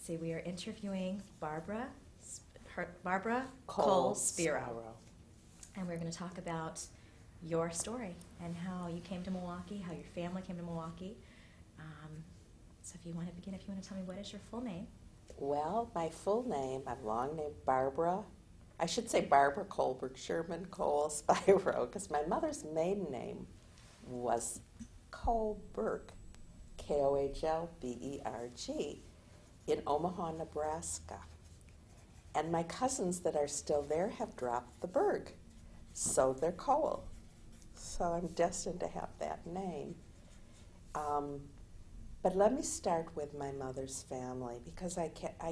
see, we are interviewing Barbara Kohl-Spiro. And we're going to talk about your story and how you came to Milwaukee, how your family came to Milwaukee. So if you want to tell me what is your full name? Well, my full name, I'm long named Barbara. I should say Barbara Kohlberg Sherman Kohl-Spiro, because my mother's maiden name was Kohlberg, Kohlberg, in Omaha, Nebraska. And my cousins that are still there have dropped the Berg, so they're Kohl. So I'm destined to have that name. But let me start with my mother's family, because I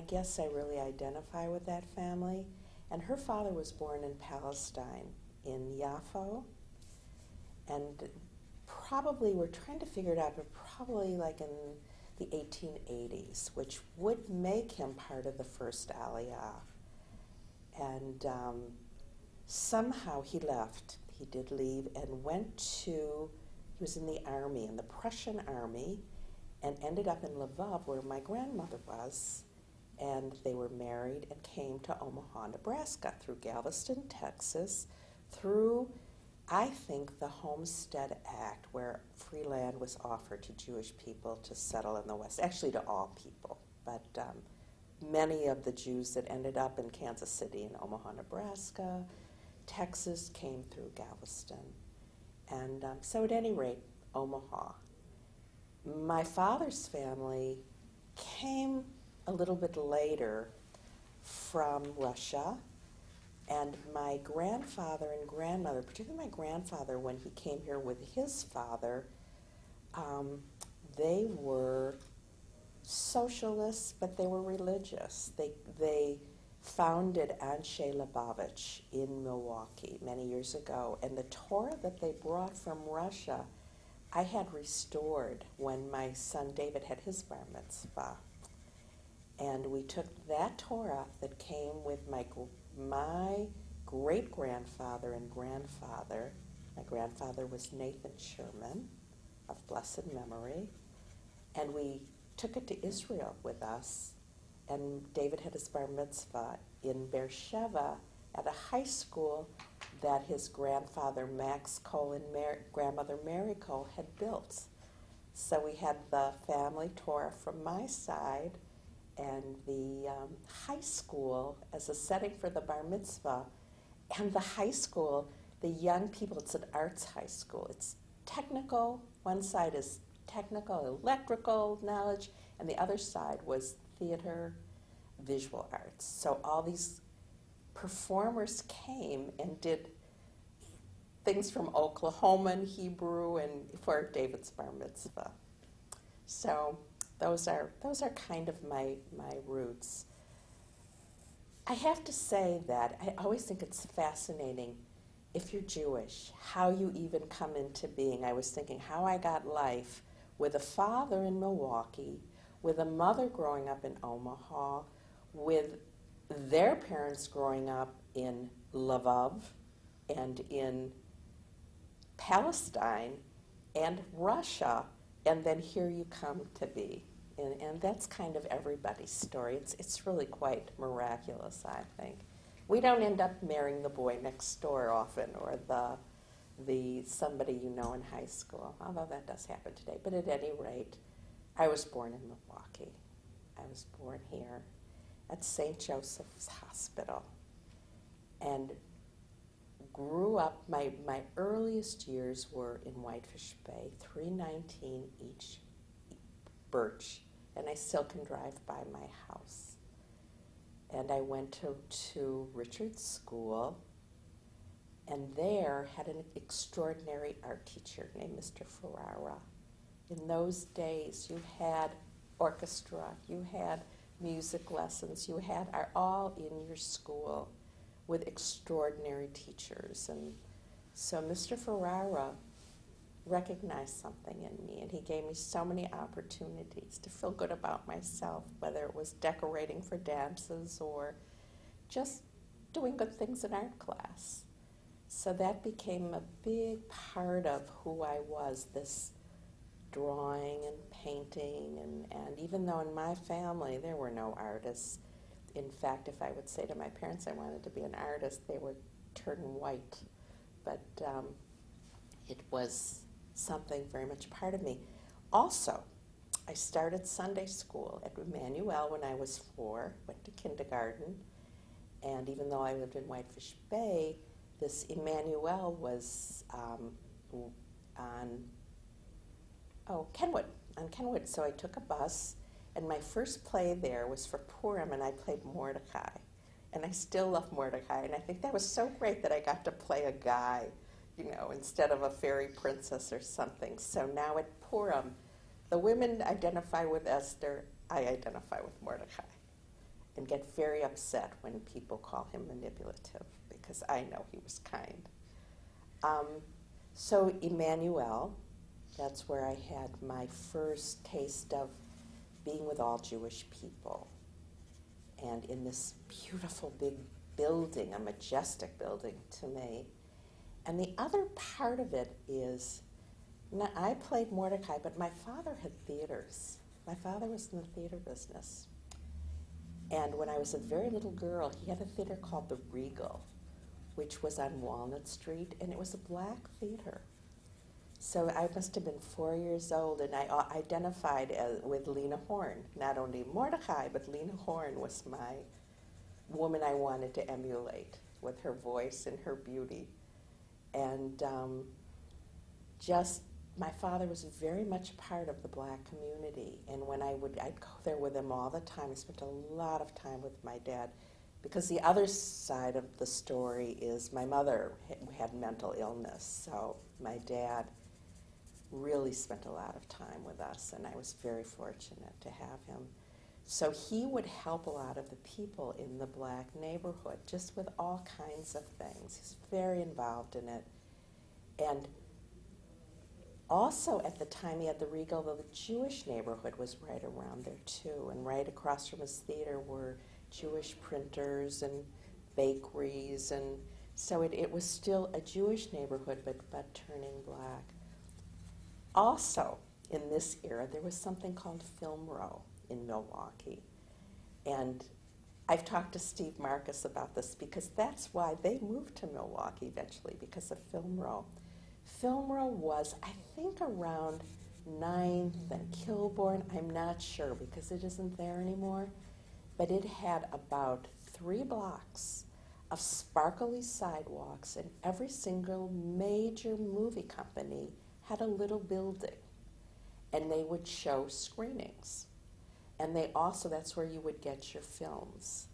guess I really identify with that family. And her father was born in Palestine, in Yaffo, and probably, we're trying to figure it out, but probably like in the 1880s, which would make him part of the first Aliyah. And somehow he left. He did leave and he was in the army, in the Prussian army, and ended up in Lvov, where my grandmother was. And they were married and came to Omaha, Nebraska, through Galveston, Texas, through, I think, the Homestead Act, where free land was offered to Jewish people to settle in the West, actually to all people, but many of the Jews that ended up in Kansas City and Omaha, Nebraska, Texas, came through Galveston. And so at any rate, Omaha. My father's family came a little bit later from Russia, and my grandfather and grandmother, particularly my grandfather, when he came here with his father, they were socialists, but they were religious. They founded Anshe Lubavitch in Milwaukee many years ago, and the Torah that they brought from Russia, I had restored when my son David had his bar mitzvah. And we took that Torah that came with my great-grandfather and grandfather. My grandfather was Nathan Sherman, of blessed memory. And we took it to Israel with us. And David had his bar mitzvah in Beersheba at a high school that his grandfather Max Kohl and grandmother Mary Kohl had built. So we had the family Torah from my side and the high school as a setting for the bar mitzvah. And the high school, the young people, it's an arts high school. It's technical. One side is technical, electrical knowledge, and the other side was theater, visual arts. So all these performers came and did things from Oklahoma and Hebrew and for David's bar mitzvah. So those are kind of my roots. I have to say that I always think it's fascinating, if you're Jewish, how you even come into being. I was thinking how I got life with a father in Milwaukee, with a mother growing up in Omaha, with their parents growing up in Lvov and in Palestine and Russia, and then here you come to be. And that's kind of everybody's story. It's really quite miraculous, I think. We don't end up marrying the boy next door often, or the somebody you know in high school, although that does happen today. But at any rate, I was born in Milwaukee. I was born here at St. Joseph's Hospital, and grew up, my earliest years were in Whitefish Bay, 319 each Birch, and I still can drive by my house. And I went to Richard's School, and there had an extraordinary art teacher named Mr. Ferrara. In those days, you had orchestra, you had music lessons, you had all in your school with extraordinary teachers. And so Mr. Ferrara recognized something in me, and he gave me so many opportunities to feel good about myself, whether it was decorating for dances or just doing good things in art class. So that became a big part of who I was, this drawing and painting, and even though in my family there were no artists, in fact, if I would say to my parents I wanted to be an artist, they would turn white. But it was something very much part of me. Also, I started Sunday school at Emmanuel when I was 4, went to kindergarten, and even though I lived in Whitefish Bay, this Emmanuel was on Kenwood. So I took a bus, and my first play there was for Purim, and I played Mordecai. And I still love Mordecai, and I think that was so great that I got to play a guy, instead of a fairy princess or something. So now at Purim, the women identify with Esther, I identify with Mordecai, and get very upset when people call him manipulative, because I know he was kind. So Emmanuel, that's where I had my first taste of being with all Jewish people. And in this beautiful big building, a majestic building to me. And the other part of it is, I played Mordecai, but my father had theaters. My father was in the theater business. And when I was a very little girl, he had a theater called the Regal, which was on Walnut Street, and it was a black theater. So I must have been 4 years old, and I identified with Lena Horne. Not only Mordecai, but Lena Horne was my woman I wanted to emulate, with her voice and her beauty. And my father was very much part of the black community. And when I'd go there with him all the time. I spent a lot of time with my dad, because the other side of the story is my mother had mental illness. So my dad really spent a lot of time with us, and I was very fortunate to have him. So he would help a lot of the people in the black neighborhood, just with all kinds of things. He's very involved in it. And also at the time he had the Regal, the Jewish neighborhood was right around there too, and right across from his theater were Jewish printers and bakeries, and so it was still a Jewish neighborhood, but turning black. Also, in this era, there was something called Film Row in Milwaukee. And I've talked to Steve Marcus about this, because that's why they moved to Milwaukee eventually, because of Film Row. Film Row was, I think, around 9th and Kilbourne. I'm not sure, because it isn't there anymore. But it had about 3 blocks of sparkly sidewalks, and every single major movie company had a little building, and they would show screenings. And they also, that's where you would get your films.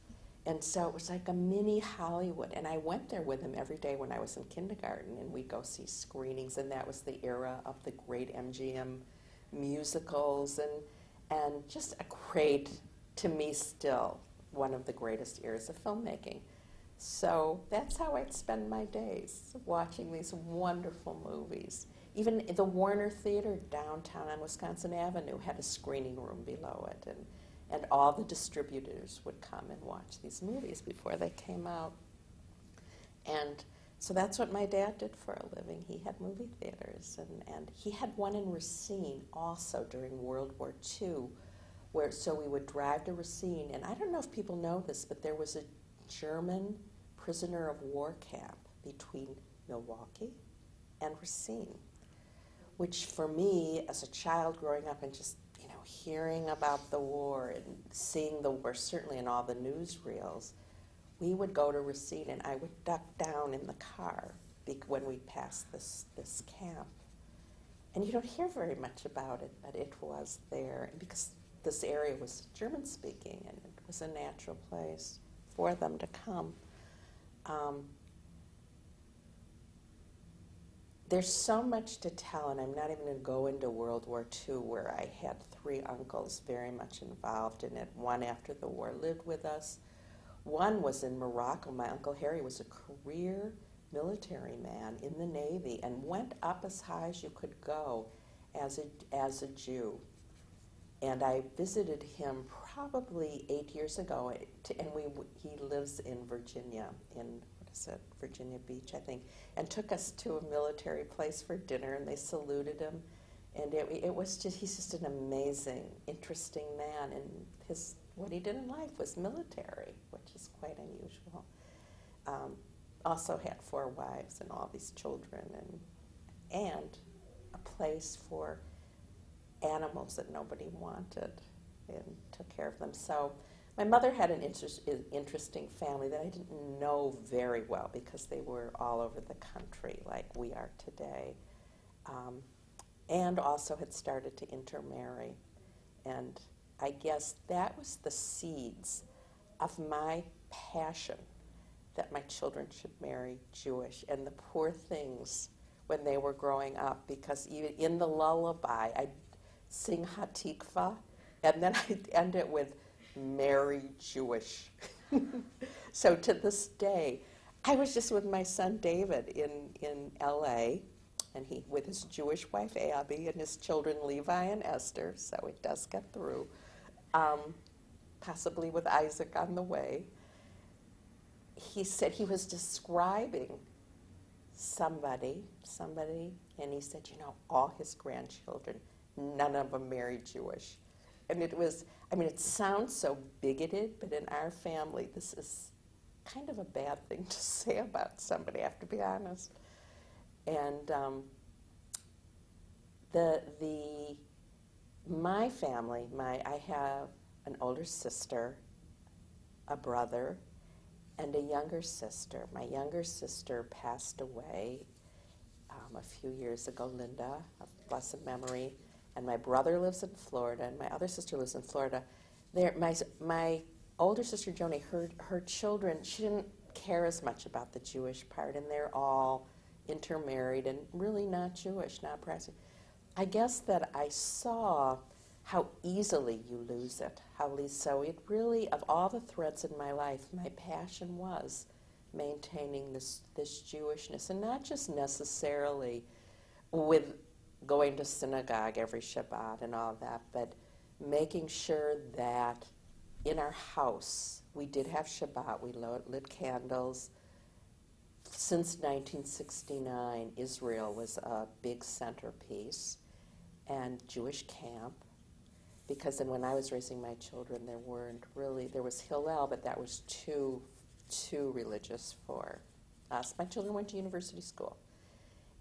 And so it was like a mini Hollywood. And I went there with him every day when I was in kindergarten, and we'd go see screenings, and that was the era of the great MGM musicals, and just a great, to me still, one of the greatest eras of filmmaking. So that's how I'd spend my days, watching these wonderful movies. Even the Warner Theater downtown on Wisconsin Avenue had a screening room below it, and all the distributors would come and watch these movies before they came out. And so that's what my dad did for a living. He had movie theaters, and he had one in Racine also during World War II, so we would drive to Racine, and I don't know if people know this, but there was a German prisoner of war camp between Milwaukee and Racine, which for me, as a child growing up and just, hearing about the war and seeing the war, certainly in all the newsreels, we would go to Racine, and I would duck down in the car when we passed this camp. And you don't hear very much about it, but it was there, and because this area was German-speaking, and it was a natural place for them to come. There's so much to tell, and I'm not even going to go into World War II, where I had 3 uncles very much involved in it. One after the war lived with us. One was in Morocco. My Uncle Harry was a career military man in the Navy and went up as high as you could go as a Jew. And I visited him probably 8 years ago, and he lives in Virginia, in Virginia Beach, I think, and took us to a military place for dinner, and they saluted him. And it was just, he's just an amazing, interesting man. And what he did in life was military, which is quite unusual. Also had 4 wives and all these children, and a place for animals that nobody wanted, and took care of them. So my mother had an interesting family that I didn't know very well because they were all over the country like we are today, and also had started to intermarry. And I guess that was the seeds of my passion that my children should marry Jewish. And the poor things when they were growing up, because even in the lullaby, I'd sing Hatikva, and then I'd end it with marry Jewish. So to this day, I was just with my son David in L.A., and he with his Jewish wife Abby and his children Levi and Esther, so it does get through, possibly with Isaac on the way. He said he was describing somebody, and he said, all his grandchildren, none of them married Jewish. And it was, it sounds so bigoted, but in our family, this is kind of a bad thing to say about somebody, I have to be honest. And my family, I have an older sister, a brother, and a younger sister. My younger sister passed away a few years ago, Linda, of blessed memory, and my brother lives in Florida, and my other sister lives in Florida. My older sister, Joni, her children, she didn't care as much about the Jewish part, and they're all intermarried and really not Jewish, not practicing. I guess that I saw how easily you lose it. So it really, of all the threads in my life, my passion was maintaining this Jewishness, and not just necessarily with going to synagogue every Shabbat and all that, but making sure that in our house, we did have Shabbat, we lit candles. Since 1969, Israel was a big centerpiece, and Jewish camp, because then when I was raising my children, there was Hillel, but that was too religious for us. My children went to university school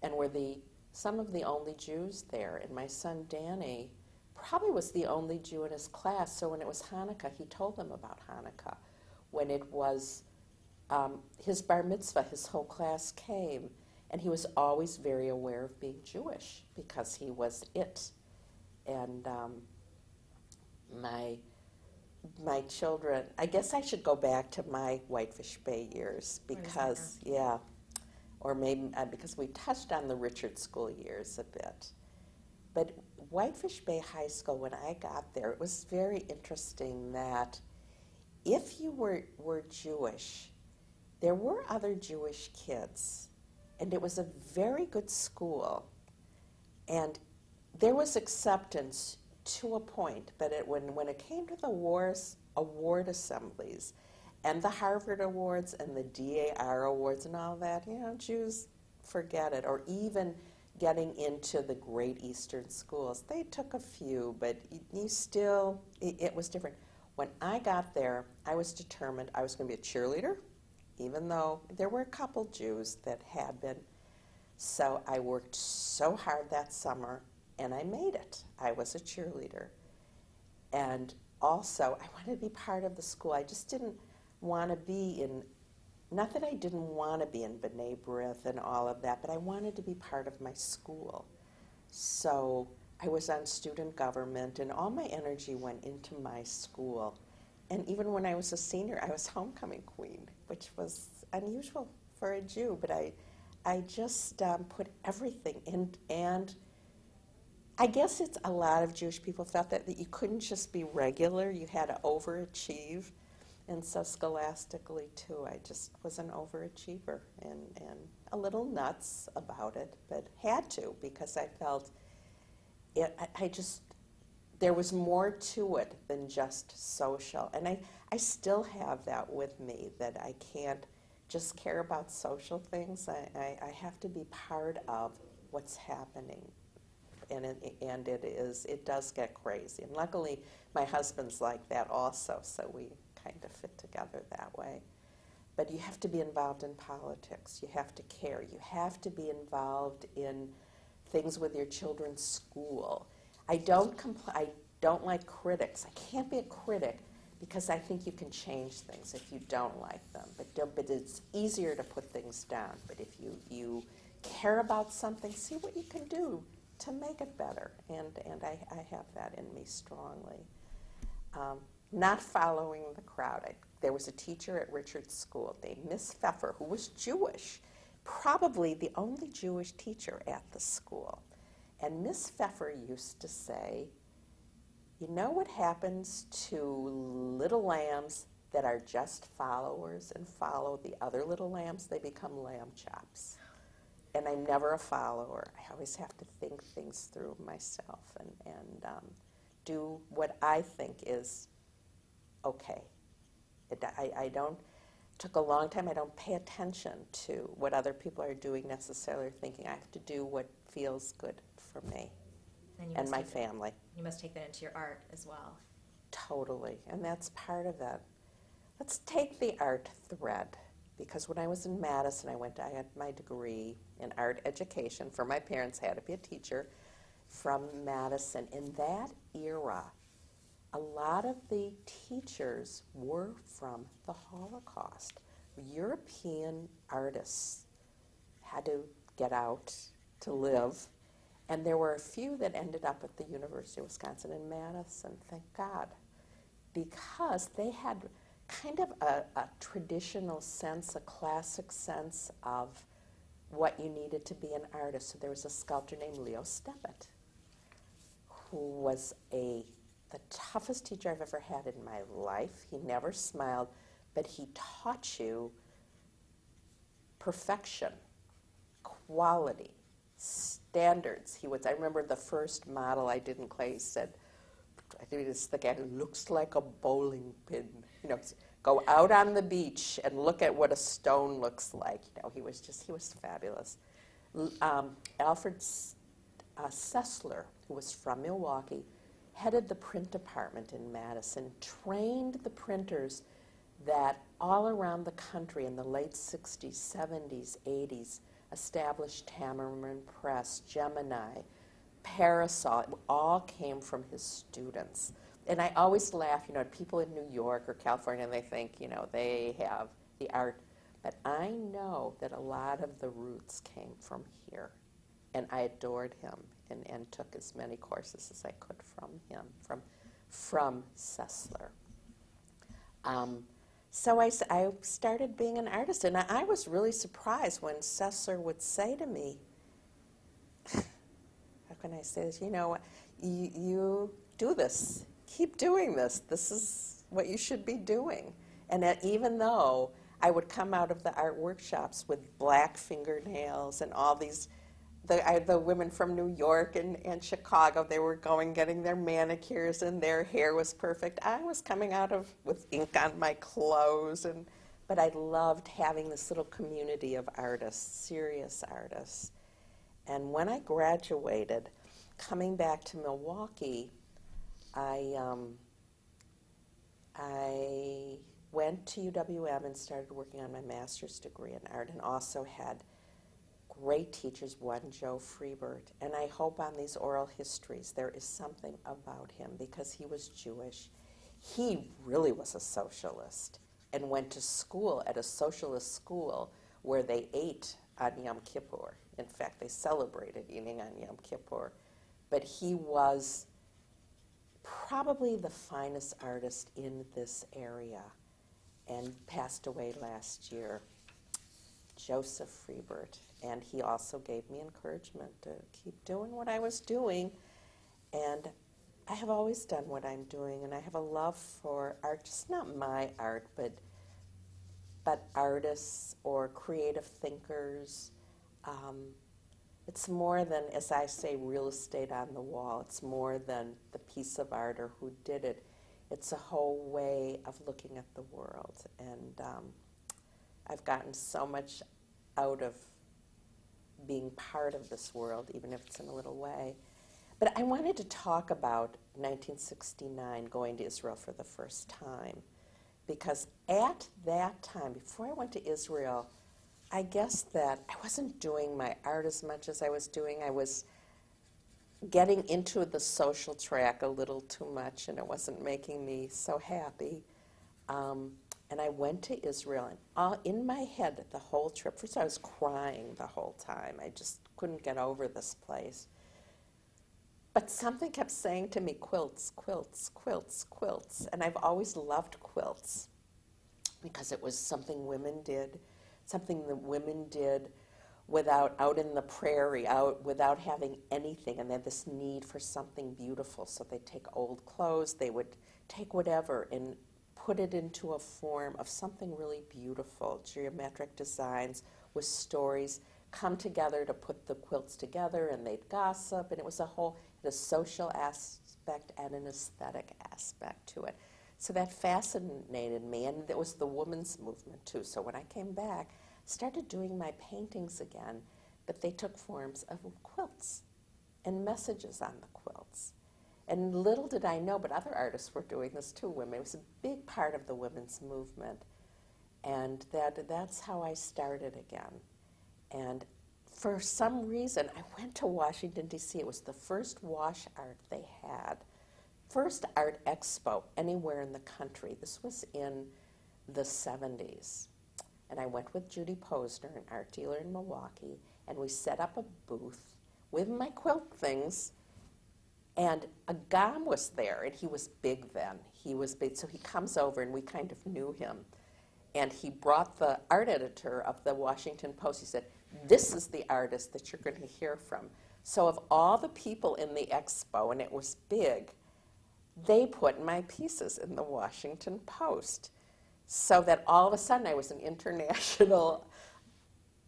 and were some of the only Jews there, and my son Danny probably was the only Jew in his class, so when it was Hanukkah, he told them about Hanukkah. When it was his bar mitzvah, his whole class came, and he was always very aware of being Jewish because he was it. And my children, I guess I should go back to my Whitefish Bay years because, or maybe because we touched on the Richard School years a bit. But Whitefish Bay High School, when I got there, it was very interesting that if you were Jewish, there were other Jewish kids, and it was a very good school, and there was acceptance to a point, but when it came to the award assemblies and the Harvard Awards and the DAR Awards and all that, Jews, forget it. Or even getting into the great Eastern schools, they took a few, but it was different. When I got there, I was determined I was going to be a cheerleader, even though there were a couple Jews that had been. So I worked so hard that summer, and I made it. I was a cheerleader. And also, I wanted to be part of the school. I just didn't want to be not that I didn't want to be in B'nai B'rith and all of that, but I wanted to be part of my school. So I was on student government, and all my energy went into my school. And even when I was a senior, I was homecoming queen, which was unusual for a Jew, but I just put everything in. And I guess it's a lot of Jewish people felt that you couldn't just be regular, you had to overachieve. And so scholastically, too, I just was an overachiever and a little nuts about it, but had to because I felt there was more to it than just social. And I still have that with me, that I can't just care about social things. I have to be part of what's happening and it does get crazy. And luckily, my husband's like that also, so we kind of fit together that way. But you have to be involved in politics. You have to care. You have to be involved in things with your children's school. I don't like critics. I can't be a critic because I think you can change things if you don't like them. But it's easier to put things down. But if you care about something, see what you can do to make it better. And I have that in me strongly. Not following the crowd. There was a teacher at Richard's school named Miss Pfeffer who was Jewish, probably the only Jewish teacher at the school. And Miss Pfeffer used to say, you know what happens to little lambs that are just followers and follow the other little lambs? They become lamb chops. And I'm never a follower. I always have to think things through myself and do what I think is okay. I don't, took a long time, I don't pay attention to what other people are doing necessarily, thinking I have to do what feels good for me and my family. You must take that into your art as well. Totally, and that's part of it. Let's take the art thread, because when I was in Madison, I had my degree in art education. For my parents, I had to be a teacher from Madison. In that era, a lot of the teachers were from the Holocaust. European artists had to get out to live, and there were a few that ended up at the University of Wisconsin in Madison, thank God, because they had kind of a traditional sense, a classic sense of what you needed to be an artist. So there was a sculptor named Leo Steppet, who was the toughest teacher I've ever had in my life. He never smiled, but he taught you perfection, quality, standards. I remember the first model I did in clay, he said, I think it's the guy who looks like a bowling pin. You know, go out on the beach and look at what a stone looks like. You know, he was fabulous. Alfred Sessler, who was from Milwaukee, headed the print department in Madison, trained the printers that all around the country in the late 60s, 70s, 80s established Tamerman Press, Gemini, Parasol. It all came from his students. And I always laugh, you know, at people in New York or California, and they think, you know, they have the art. But I know that a lot of the roots came from here. And I adored him and took as many courses as I could from him, from Sessler. So I started being an artist, and I was really surprised when Sessler would say to me, how can I say this? You know, you do this. Keep doing this. This is what you should be doing. And even though I would come out of the art workshops with black fingernails and all these, the women from New York and Chicago, they were getting their manicures and their hair was perfect. I was coming out with ink on my clothes, but I loved having this little community of artists, serious artists. And when I graduated, coming back to Milwaukee, I went to UWM and started working on my master's degree in art, and also had great teachers, one Joe Freebert. And I hope on these oral histories there is something about him, because he was Jewish. He really was a socialist and went to school at a socialist school where they ate on Yom Kippur. In fact, they celebrated eating on Yom Kippur. But he was probably the finest artist in this area and passed away last year, Joseph Freebert. And he also gave me encouragement to keep doing what I was doing. And I have always done what I'm doing, and I have a love for art, just not my art, but artists or creative thinkers. It's more than, as I say, real estate on the wall. It's more than the piece of art or who did it. It's a whole way of looking at the world. And I've gotten so much out of being part of this world, even if it's in a little way. But I wanted to talk about 1969, going to Israel for the first time, because at that time, before I went to Israel, I guess that I wasn't doing my art as much as I was doing. I was getting into the social track a little too much, and it wasn't making me so happy. And I went to Israel, and in my head the whole trip, first I was crying the whole time. I just couldn't get over this place. But something kept saying to me, quilts, quilts, quilts, quilts. And I've always loved quilts because it was something women did, something that women did without, out in the prairie, out without having anything. And they had this need for something beautiful. So they'd take old clothes, they would take whatever and put it into a form of something really beautiful, geometric designs with stories, come together to put the quilts together, and they'd gossip, and it was a social aspect and an aesthetic aspect to it. So that fascinated me, and it was the women's movement too. So when I came back, I started doing my paintings again, but they took forms of quilts and messages on the quilts. And little did I know, but other artists were doing this too, women. It was a big part of the women's movement. And that's how I started again. And for some reason, I went to Washington, D.C. It was the first wash art they had. First art expo anywhere in the country. This was in the 70s. And I went with Judy Posner, an art dealer in Milwaukee, and we set up a booth with my quilt things. And a Agam was there, and he was big then. He was big, so he comes over, and we kind of knew him. And he brought the art editor of the Washington Post. He said, "This is the artist that you're going to hear from." So of all the people in the expo, and it was big, they put my pieces in the Washington Post. So that all of a sudden I was an international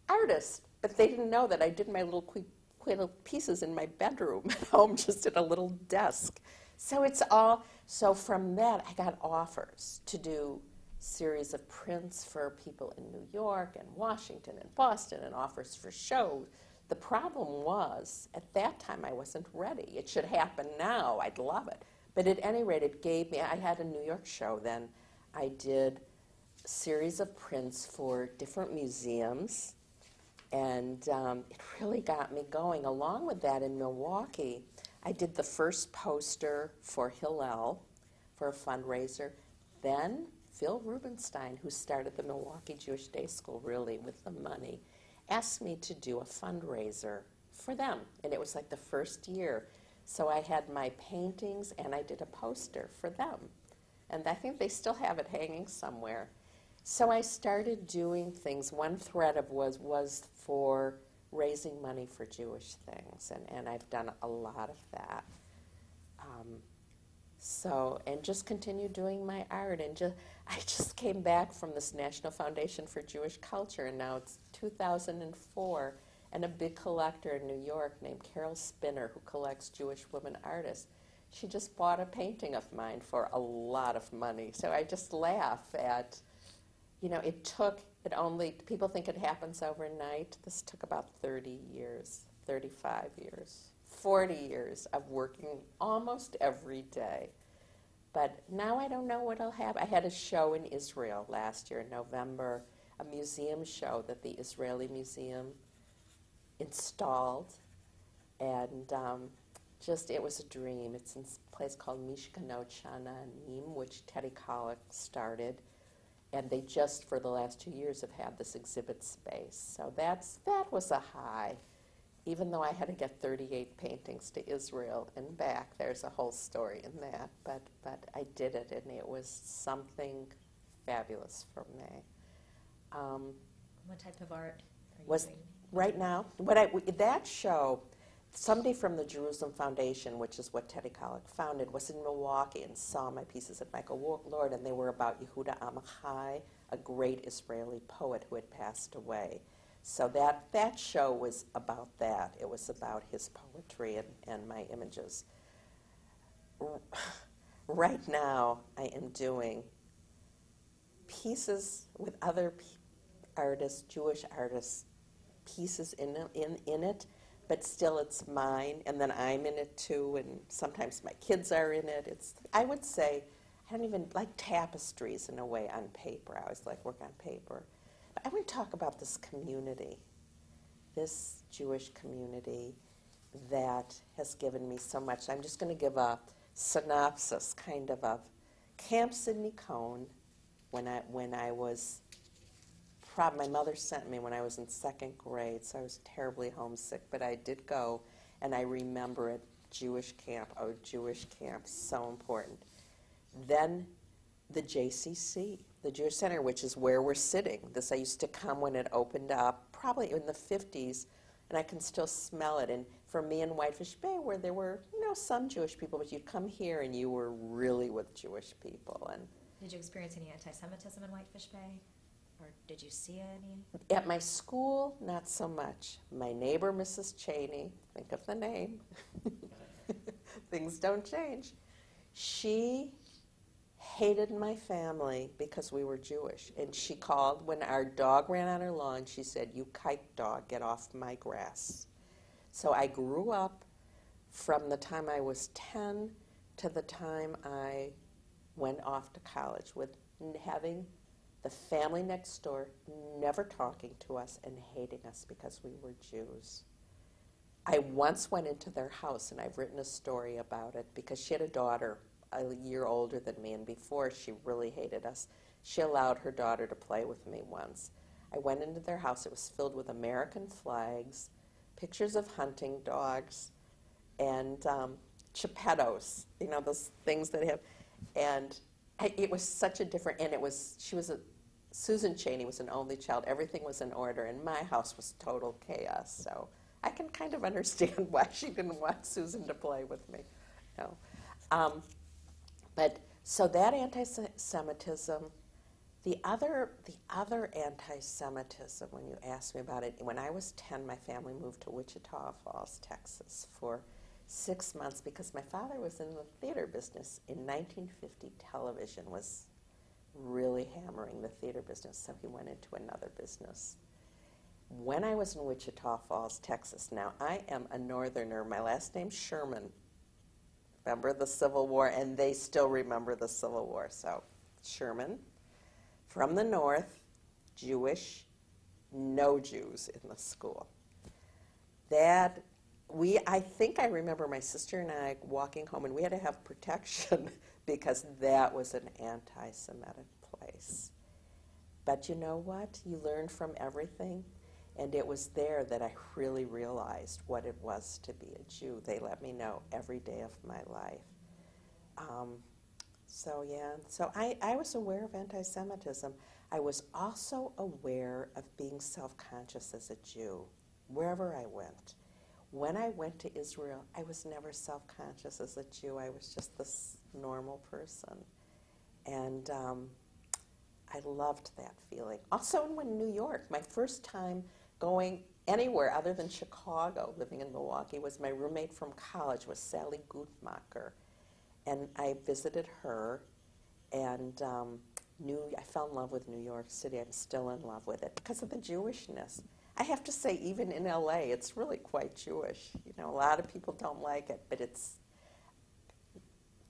artist. But they didn't know that I did my little pieces in my bedroom at home, just at a little desk. So from that I got offers to do series of prints for people in New York and Washington and Boston, and offers for shows. The problem was, at that time I wasn't ready. It should happen now, I'd love it. But at any rate, it gave me, I had a New York show then. I did a series of prints for different museums, and it really got me going. Along with that, in Milwaukee, I did the first poster for Hillel for a fundraiser. Then Phil Rubenstein, who started the Milwaukee Jewish Day School really with the money, asked me to do a fundraiser for them. And it was like the first year. So I had my paintings and I did a poster for them. And I think they still have it hanging somewhere. So I started doing things. One thread of was for raising money for Jewish things. And I've done a lot of that. And just continue doing my art. And I just came back from this National Foundation for Jewish Culture, and now it's 2004, and a big collector in New York named Carol Spinner, who collects Jewish women artists, she just bought a painting of mine for a lot of money. So I just laugh at, people think it happens overnight. This took about 30 years, 35 years, 40 years of working almost every day. But now I don't know what I'll have. I had a show in Israel last year in November, a museum show that the Israeli Museum installed. And it was a dream. It's in a place called Mishkanot Sha'ananim, which Teddy Kollek started. And they just, for the last 2 years, have had this exhibit space. So that was a high. Even though I had to get 38 paintings to Israel and back, there's a whole story in that. But I did it, and it was something fabulous for me. What type of art are you Was doing? right now that show? Somebody from the Jerusalem Foundation, which is what Teddy Kollek founded, was in Milwaukee and saw my pieces at Michael Lord, and they were about Yehuda Amichai, a great Israeli poet who had passed away. So that show was about that. It was about his poetry and my images. Right now, I am doing pieces with other artists, Jewish artists, pieces in it but still it's mine, and then I'm in it too, and sometimes my kids are in it. I would say, I don't even like tapestries in a way on paper. I always like work on paper. But I want to talk about this community, this Jewish community that has given me so much. I'm just going to give a synopsis kind of Camp Sidney Cone when I was, my mother sent me when I was in second grade, so I was terribly homesick, but I did go, and I remember it, Jewish camp, so important. Then the JCC, the Jewish Center, which is where we're sitting. This I used to come when it opened up, probably in the 50s, and I can still smell it. And for me in Whitefish Bay, where there were, some Jewish people, but you'd come here and you were really with Jewish people. And did you experience any anti-Semitism in Whitefish Bay? Or did you see any? At my school, not so much. My neighbor, Mrs. Cheney, think of the name. Things don't change. She hated my family because we were Jewish. And she called when our dog ran on her lawn. She said, "You kike dog, get off my grass." So I grew up from the time I was 10 to the time I went off to college with having the family next door never talking to us and hating us because we were Jews. I once went into their house, and I've written a story about it, because she had a daughter a year older than me, and before she really hated us. She allowed her daughter to play with me once. I went into their house. It was filled with American flags, pictures of hunting dogs, and Geppettos, those things that have, and it was such a different, and Susan Cheney was an only child. Everything was in order, and my house was total chaos. So I can kind of understand why she didn't want Susan to play with me. No. But so that anti-Semitism, the other anti-Semitism, when you ask me about it, when I was 10, my family moved to Wichita Falls, Texas for 6 months because my father was in the theater business. In 1950, television was really hammering the theater business, so he went into another business. When I was in Wichita Falls, Texas, now I am a northerner. My last name's Sherman. Remember the Civil War, and they still remember the Civil War. So Sherman, from the north, Jewish, no Jews in the school. I think I remember my sister and I walking home, and we had to have protection because that was an anti-Semitic place. But you know what? You learn from everything, and it was there that I really realized what it was to be a Jew. They let me know every day of my life. So I was aware of anti-Semitism. I was also aware of being self-conscious as a Jew, wherever I went. When I went to Israel, I was never self-conscious as a Jew. I was just this normal person. And I loved that feeling. Also in New York, my first time going anywhere other than Chicago, living in Milwaukee, was my roommate from college, was Sally Gutmacher. And I visited her, and I fell in love with New York City. I'm still in love with it because of the Jewishness. I have to say, even in LA, it's really quite Jewish. A lot of people don't like it, but it's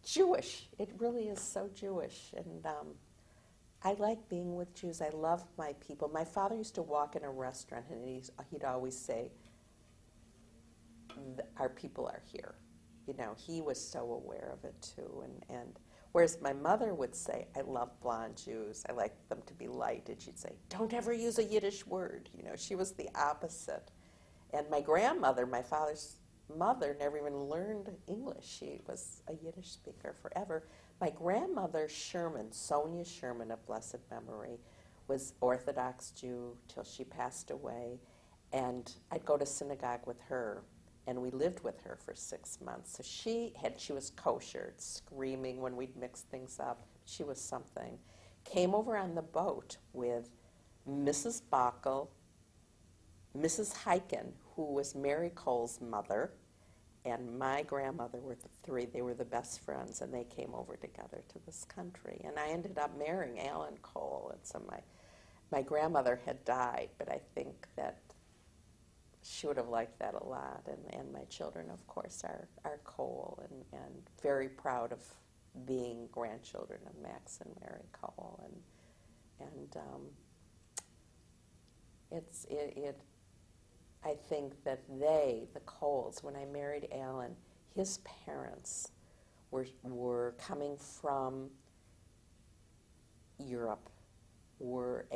Jewish. It really is so Jewish. And I like being with Jews. I love my people. My father used to walk in a restaurant, and he'd always say, "Our people are here." He was so aware of it, too. And whereas my mother would say, "I love blonde Jews. I like them to be light." And she'd say, "Don't ever use a Yiddish word." She was the opposite. And my grandmother, my father's mother, never even learned English. She was a Yiddish speaker forever. My grandmother, Sherman, Sonia Sherman of blessed memory, was Orthodox Jew till she passed away. And I'd go to synagogue with her. And we lived with her for 6 months. So she was kosher, screaming when we'd mix things up. She was something. Came over on the boat with Mrs. Bockel, Mrs. Heiken, who was Mary Kohl's mother, and my grandmother were the three. They were the best friends, and they came over together to this country. And I ended up marrying Alan Kohl. And so my grandmother had died, but I think that she would have liked that a lot. And my children, of course, are Kohl and very proud of being grandchildren of Max and Mary Kohl. And I think that the Kohls, when I married Alan, his parents were coming from Europe, were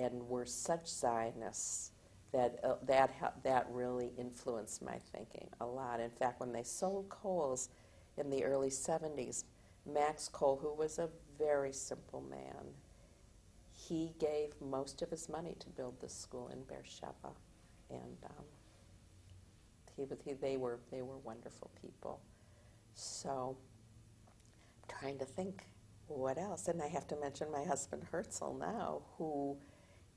such Zionists that really influenced my thinking a lot. In fact, when they sold Kohls in the early 70s, Max Kohl, who was a very simple man, he gave most of his money to build this school in Beersheba, and they were wonderful people. So, I'm trying to think what else, and I have to mention my husband Herzl now, who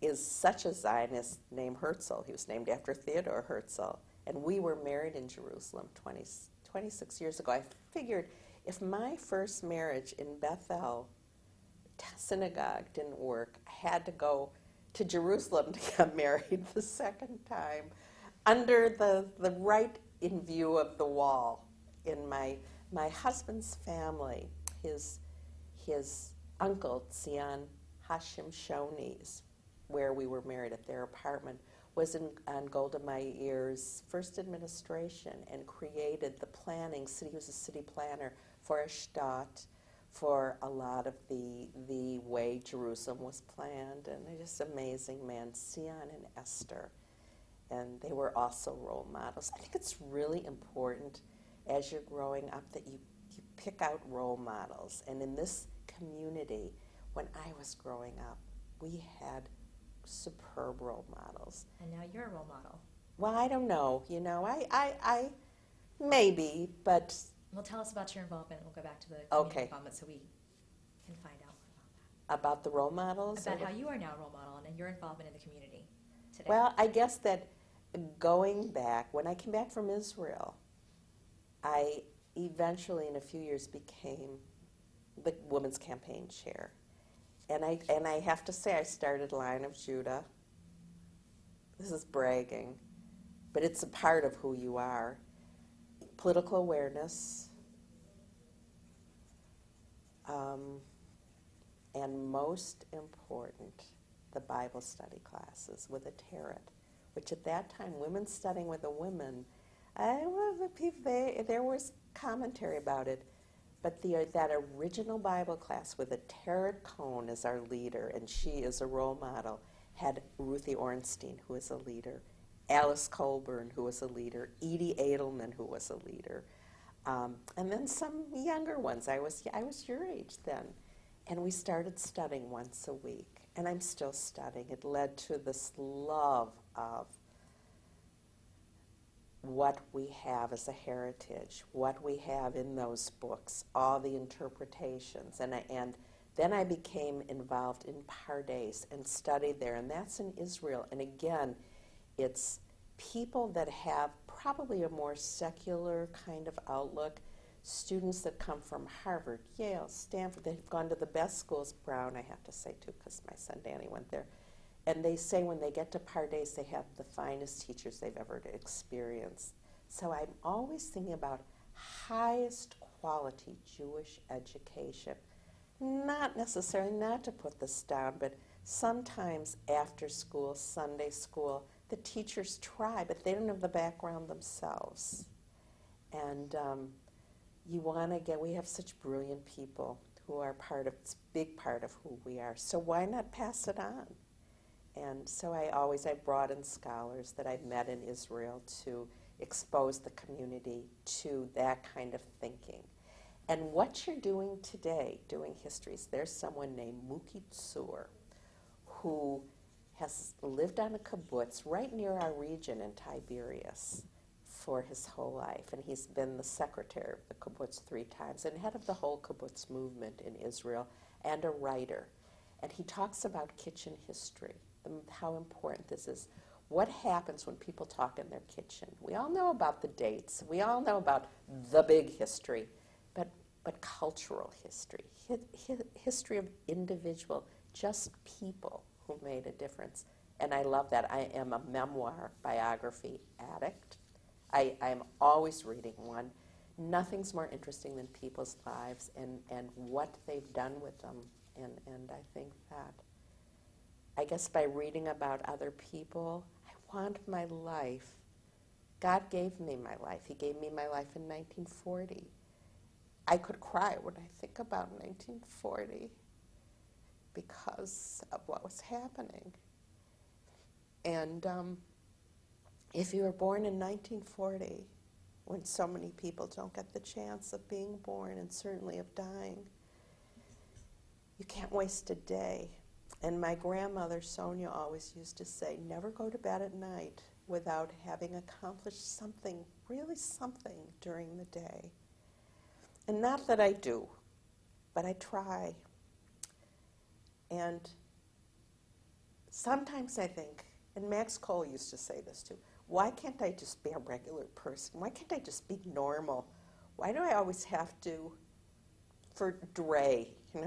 is such a Zionist named Herzl. He was named after Theodor Herzl, and we were married in Jerusalem 26 years ago. I figured if my first marriage in Bethel synagogue didn't work, I had to go to Jerusalem to get married the second time under the right in view of the wall. In my husband's family, his uncle, Zion Hashim Shoni's, where we were married at their apartment, was on Golda Meir's first administration and created the planning. He was a city planner for a shtat, for a lot of the way Jerusalem was planned, and they're just amazing men, Zion and Esther. And they were also role models. I think it's really important as you're growing up that you pick out role models. And in this community, when I was growing up, we had superb role models. And now you're a role model. Well, I don't know. I maybe, but... Well, tell us about your involvement. We'll go back to the community involvement so we can find out more about that. About the role models? About how you are now a role model and your involvement in the community today. Well, I guess that going back, when I came back from Israel, I eventually, in a few years, became the Women's Campaign Chair. And I have to say, I started Lion of Judah. This is bragging, but it's a part of who you are. Political awareness, and most important, the Bible study classes with a tarot, which at that time, women studying with a woman, there was commentary about it, but that original Bible class with a tarot cone as our leader, and she is a role model, had Ruthie Ornstein, who is a leader, Alice Colburn, who was a leader, Edie Edelman, who was a leader, and then some younger ones. I was your age then, and we started studying once a week, and I'm still studying. It led to this love of what we have as a heritage, what we have in those books, all the interpretations, and then I became involved in Pardes and studied there, and that's in Israel. And again, it's people that have probably a more secular kind of outlook, students that come from Harvard, Yale, Stanford, they've gone to the best schools, Brown, I have to say too, because my son Danny went there. And they say when they get to Pardes, they have the finest teachers they've ever experienced. So I'm always thinking about highest quality Jewish education. Not necessarily, not to put this down, but sometimes after school, Sunday school, the teachers try, but they don't have the background themselves. And we have such brilliant people who are it's a big part of who we are. So why not pass it on? And so I've brought in scholars that I've met in Israel to expose the community to that kind of thinking. And what you're doing today, doing histories, there's someone named Muki Tsur who has lived on a kibbutz right near our region in Tiberias for his whole life. And he's been the secretary of the kibbutz 3 times and head of the whole kibbutz movement in Israel and a writer. And he talks about kitchen history, how important this is. What happens when people talk in their kitchen? We all know about the dates. We all know about the big history, but cultural history, history of individual, just people who made a difference. And I love that. I am a memoir biography addict. I'm always reading one. Nothing's more interesting than people's lives and what they've done with them. And I think that, I guess by reading about other people, I want my life. God gave me my life. He gave me my life in 1940. I could cry when I think about 1940 because of what was happening. And if you were born in 1940, when so many people don't get the chance of being born and certainly of dying, you can't waste a day. And my grandmother, Sonia, always used to say, never go to bed at night without having accomplished something, really something during the day. And not that I do, but I try. And sometimes I think, and Max Kohl used to say this too, why can't I just be a regular person? Why can't I just be normal? Why do I always have to, for Dre and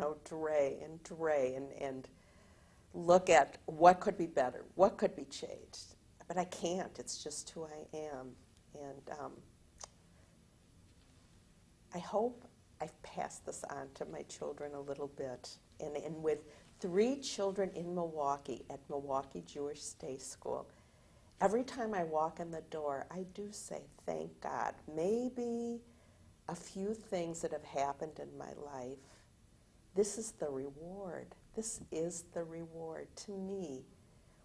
look at what could be better, what could be changed? But I can't. It's just who I am. And I hope I've passed this on to my children a little bit. And with 3 children in Milwaukee at Milwaukee Jewish Day School, every time I walk in the door, I do say, thank God. Maybe a few things that have happened in my life, this is the reward. This is the reward to me.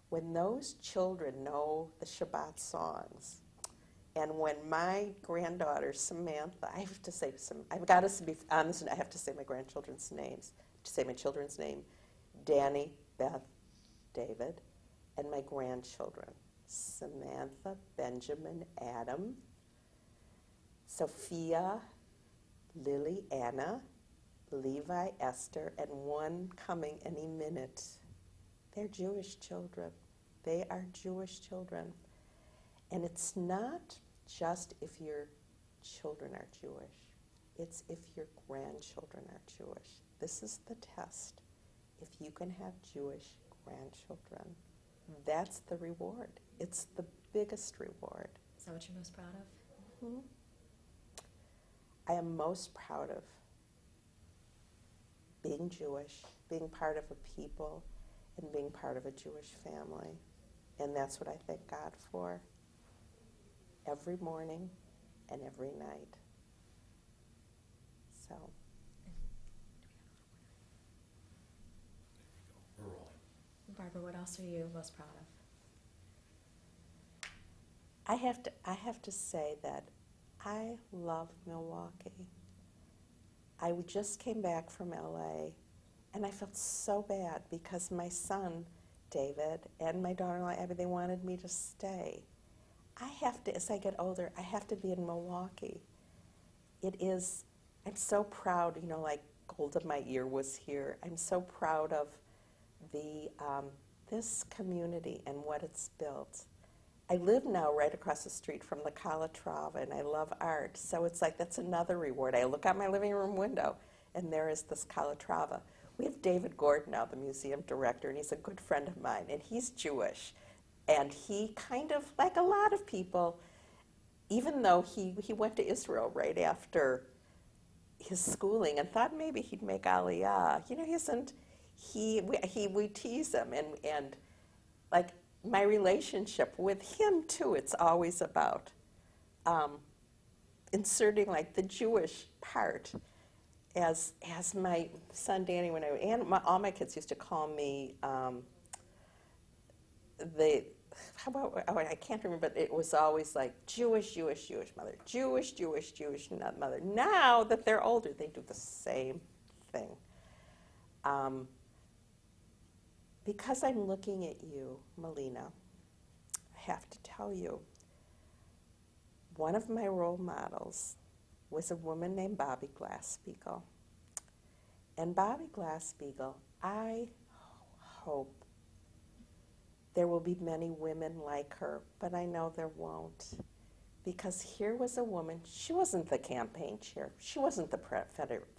When those children know the Shabbat songs, and when my granddaughter, Samantha, I have to say, I've got to be honest, I have to say my grandchildren's names, to say my children's name, Danny, Beth, David, and my grandchildren, Samantha, Benjamin, Adam, Sophia, Lily, Anna, Levi, Esther, and one coming any minute. They're Jewish children. They are Jewish children. And it's not just if your children are Jewish. It's if your grandchildren are Jewish. This is the test. If you can have Jewish grandchildren, that's the reward. It's the biggest reward. Is that what you're most proud of? Mm-hmm. I am most proud of being Jewish, being part of a people, and being part of a Jewish family. And that's what I thank God for every morning and every night. So. We're rolling. Barbara, what else are you most proud of? I have to say that I love Milwaukee. I just came back from LA, and I felt so bad because my son, David, and my daughter-in-law, Abby, they wanted me to stay. I have to, as I get older, I have to be in Milwaukee. It is, I'm so proud, like Golda Meir was here. I'm so proud of the this community and what it's built. I live now right across the street from the Calatrava, and I love art. So it's like that's another reward. I look out my living room window, and there is this Calatrava. We have David Gordon now, the museum director, and he's a good friend of mine, and he's Jewish. And he kind of, like a lot of people, even though he went to Israel right after his schooling and thought maybe he'd make Aliyah, we tease him, and like, my relationship with him, too, it's always about inserting, like, the Jewish part. As my son Danny, all my kids used to call me, I can't remember, but it was always like Jewish mother, Jewish mother. Now that they're older, they do the same thing. Because I'm looking at you, Melina, I have to tell you, one of my role models was a woman named Bobby Glass-Steagall. And Bobby Glass-Steagall, I hope there will be many women like her, but I know there won't. Because here was a woman, she wasn't the campaign chair, she wasn't the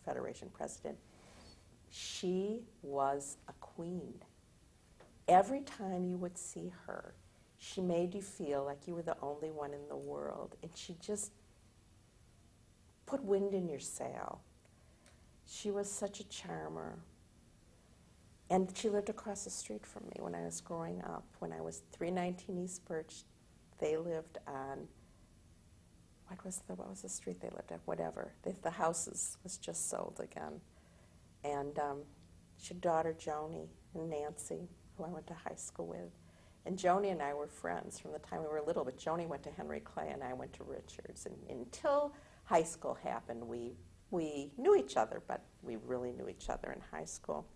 Federation president. She was a queen. every time you would see her, she made you feel like you were the only one in the world, and she just put wind in your sail. She was such a charmer. And she lived across the street from me when I was growing up. When I was 319 East Birch, they lived on, what was the street they lived at? Whatever. The houses was just sold again. And she had a daughter, Joni, and Nancy, who I went to high school with. And Joni and I were friends from the time we were little, but Joni went to Henry Clay and I went to Richards. And until high school happened, we knew each other, but we really knew each other in high school.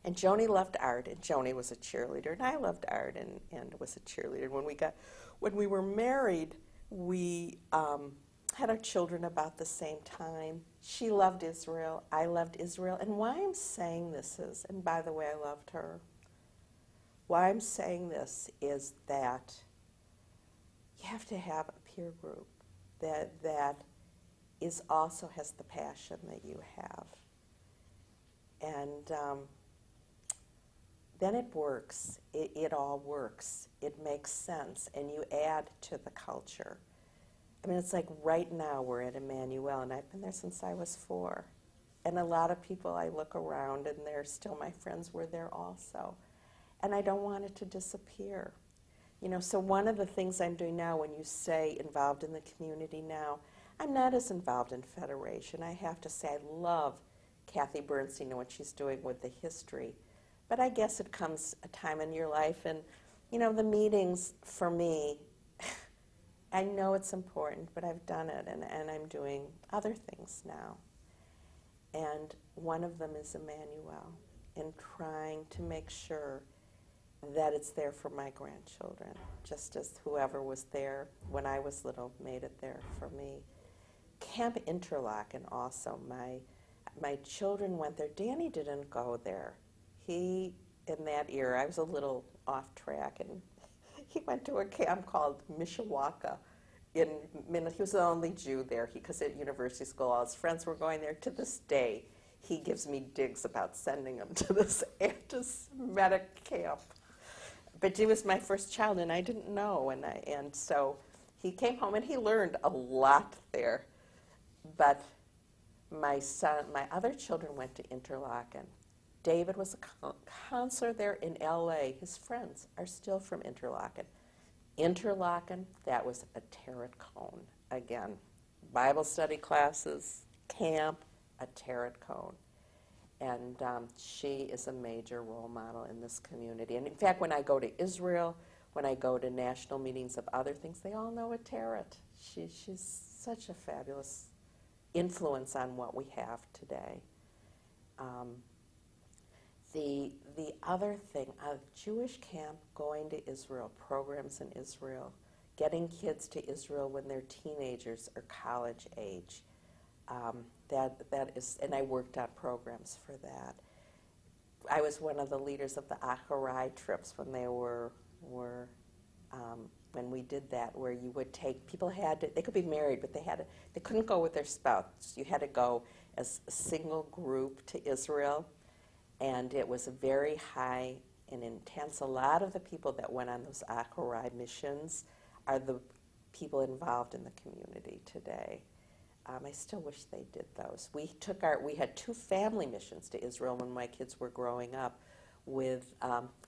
And Joni loved art, and Joni was a cheerleader, and I loved art and was a cheerleader. When we were married, we had our children about the same time. She loved Israel, I loved Israel. And why I'm saying this is, and by the way, I loved her. Why I'm saying this is that you have to have a peer group that is also has the passion that you have. And then it works. It all works. It makes sense, and you add to the culture. I mean, it's like right now we're at Emmanuel, and I've been there since I was 4. And a lot of people I look around, and they're still my friends, were there also. And I don't want it to disappear. You know, so one of the things I'm doing now, when you say involved in the community now, I'm not as involved in Federation. I have to say I love Kathy Bernstein and what she's doing with the history. But I guess it comes a time in your life, and, you know, the meetings for me, I know it's important, but I've done it, and I'm doing other things now. And one of them is Emmanuel, and trying to make sure that it's there for my grandchildren, just as whoever was there when I was little made it there for me. Camp Interlaken also, my children went there. Danny didn't go there. He, in that era, I was a little off track, and he went to a camp called Mishawaka. He was the only Jew there, because at university school all his friends were going there. To this day, he gives me digs about sending him to this anti-Semitic camp. But he was my first child, and I didn't know, and so he came home, and he learned a lot there. But my other children went to Interlaken. David was a counselor there in L.A. His friends are still from Interlaken. Interlaken, that was a tarot cone. Again, Bible study classes, camp, a tarot cone. And she is a major role model in this community. And in fact, when I go to Israel, when I go to national meetings of other things, they all know a tarot. She's such a fabulous influence on what we have today. The other thing, a Jewish camp going to Israel, programs in Israel, getting kids to Israel when they're teenagers or college age, that is, and I worked on programs for that. I was one of the leaders of the Acharai trips when they were when we did that, where you would take, people had to, they could be married, but they couldn't go with their spouse. You had to go as a single group to Israel. And it was a very high and intense. A lot of the people that went on those Acharai missions are the people involved in the community today. I still wish they did those. We had 2 family missions to Israel when my kids were growing up, with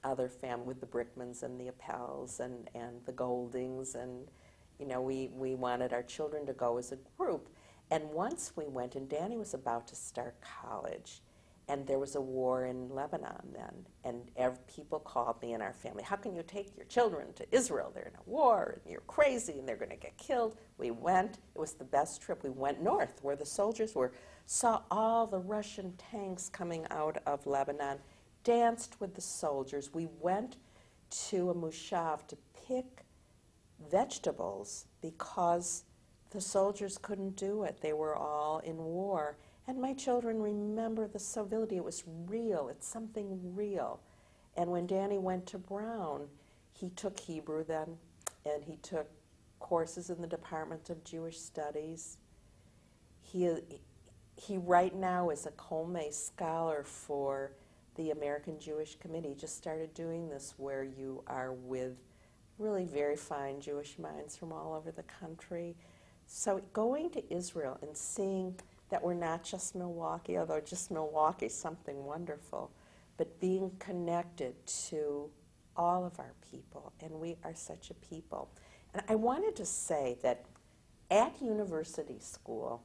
other with the Brickmans and the Appels and the Goldings, and you know, we wanted our children to go as a group. And once we went, and Danny was about to start college. And there was a war in Lebanon then, and people called me and our family, how can you take your children to Israel? They're in a war, and you're crazy, and they're going to get killed. We went. It was the best trip. We went north, where the soldiers were, saw all the Russian tanks coming out of Lebanon, danced with the soldiers. We went to a moshav to pick vegetables because the soldiers couldn't do it. They were all in war. And my children remember the civility. It was real. It's something real. And when Danny went to Brown, he took Hebrew then, and he took courses in the Department of Jewish Studies. He right now is a Kohl-Scholar for the American Jewish Committee just started doing this, where you are with really very fine Jewish minds from all over the country. So going to Israel and seeing that we're not just Milwaukee, although just Milwaukee is something wonderful, but being connected to all of our people, and we are such a people. And I wanted to say that at university school,